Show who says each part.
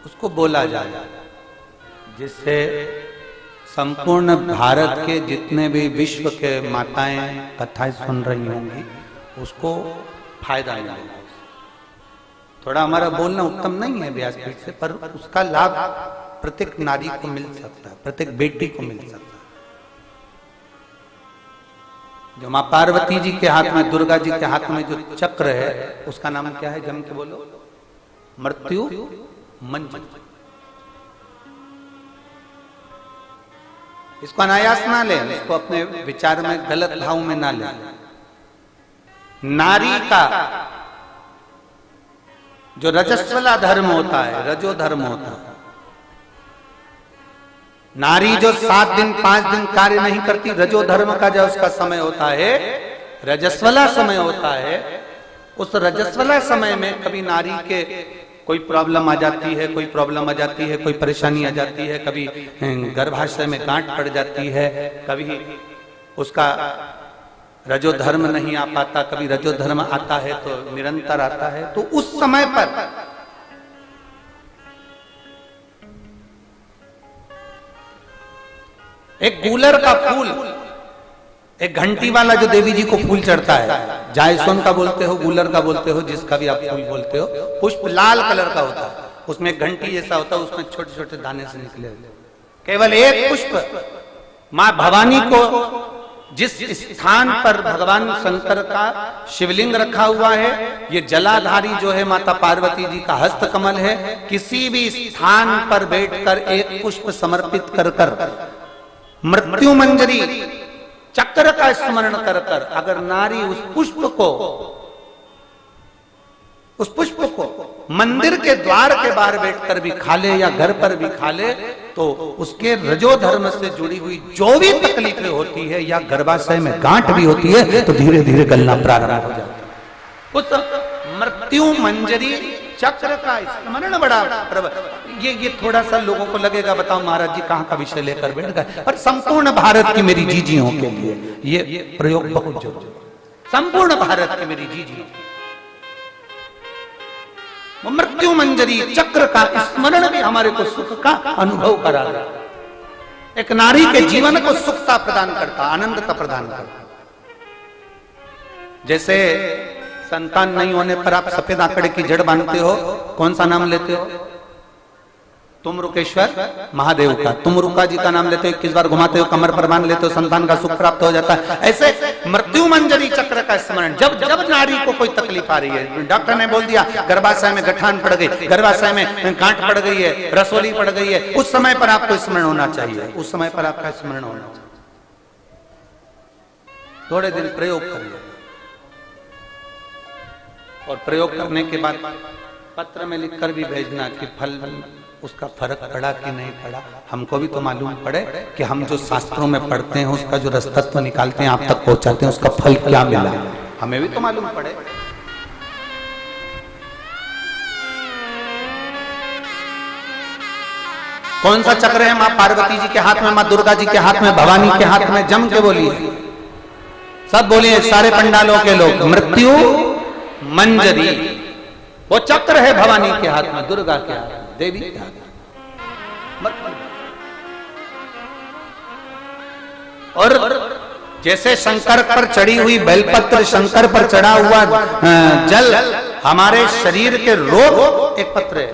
Speaker 1: उसको बोला जाए, जिससे संपूर्ण भारत के जितने भी विश्व के माताएं कथाएं सुन रही होंगी उसको फायदा मिलेगा। थोड़ा हमारा बोलना उत्तम नहीं है व्यासपीठ से, पर उसका लाभ प्रत्येक नारी को मिल सकता है, प्रत्येक बेटी को मिल सकता है। जो माँ पार्वती जी के हाथ में, दुर्गा जी के हाथ में जो चक्र है उसका नाम क्या है? जम के बोलो। मृत्यु मंजरी। इसको अनायास ना ले, इसको अपने विचार में गलत भाव में ना ले। नारी का जो रजस्वला धर्म होता है, रजो धर्म होता है, नारी जो 7 दिन 5 दिन कार्य नहीं करती, रजो धर्म का जो उसका समय होता है, रजस्वला समय होता है, उस रजस्वला समय में कभी नारी के कोई प्रॉब्लम आ जाती है, कोई प्रॉब्लम आ जाती है, कोई परेशानी आ जाती है, कभी गर्भाशय में गांठ पड़ जाती है, कभी उसका रजो धर्म नहीं आ पाता, कभी रजो धर्म आता है तो निरंतर आता है। तो उस समय पर एक गूलर का फूल, एक घंटी वाला जो देवी जी को फूल चढ़ता है, जायसोन का बोलते हो, गूलर का बोलते हो, जिसका भी आप फूल बोलते हो, पुष्प लाल कलर का होता है, उसमें एक घंटी जैसा होता है, उसमें छोटे छोटे दाने से निकले होते। केवल एक पुष्प मां भवानी को, जिस स्थान पर भगवान शंकर का शिवलिंग रखा हुआ है, ये जलाधारी जो है माता पार्वती जी का हस्त कमल है, किसी भी स्थान पर बैठकर एक पुष्प समर्पित कर कर मृत्यु मंजरी चक्र का स्मरण कर कर अगर नारी उस पुष्प को मंदिर के द्वार के बाहर बैठकर भी खा ले या घर पर भी खा ले, तो उसके रजो धर्म से जुड़ी हुई जो भी तकलीफें होती है या गर्भाशय में गांठ भी होती है तो धीरे धीरे गलना प्रारंभ हो जाता है। उस मृत्यु मंजरी चक्र का स्मरण बड़ा ये थोड़ा सा लोगों को लगेगा, बताओ महाराज जी कहाँ का विषय लेकर बैठ गए, पर संपूर्ण भारत की मेरी जीजियों के लिए ये प्रयोग बहुत जरूरी है। संपूर्ण भारत की मेरी जीजियों मृत्यु मंजरी चक्र का स्मरण भी हमारे को सुख का अनुभव करा रहा है। एक नारी के जीवन को सुखता प्रदान करता, आनंदता प्रदान करता। जैसे संतान नहीं होने पर आप सफेद आंकड़े की जड़ बांधते हो, कौन सा नाम लेते हो? तुम रुकेश्वर महादेव का। तुम रुका जी का नाम लेते हो, 21 बार घुमाते हो, कमर पर बांध लेते हो, संतान का सुख प्राप्त हो जाता है। ऐसे मृत्यु मंजरी चक्र का स्मरण, जब जब नारी को कोई तकलीफ आ रही है, डॉक्टर ने बोल दिया गर्भाशय में गठान पड़ गई, गर्भाशय में गांठ पड़ गई है, रसोली पड़ गई है, उस समय पर आपको स्मरण होना चाहिए, उस समय पर आपका स्मरण होना चाहिए। थोड़े दिन प्रयोग करिए और प्रयोग करने के बाद पत्र में लिखकर भी भेजना कि फल उसका फर्क पड़ा कि नहीं पड़ा। हमको भी तो मालूम पड़े कि हम जो शास्त्रों में पढ़ते हैं उसका जो रसतत्व निकालते हैं, आप तक पहुंचाते हैं, उसका फल क्या मिला, हमें भी तो मालूम पड़े। कौन सा चक्र है? मां पार्वती जी के हाथ में, मां दुर्गा जी के हाथ में, भवानी के हाथ में। जम के बोलिए, सब बोलिए, सारे पंडालों के लोग। मृत्यु मंजरी वो चक्र है भवानी के हाथ में, दुर्गा के हाथ में, देवी के हाथ में। और जैसे शंकर पर चढ़ी हुई बेलपत्र, शंकर पर चढ़ा हुआ जल हमारे शरीर के रोग, एक पत्र है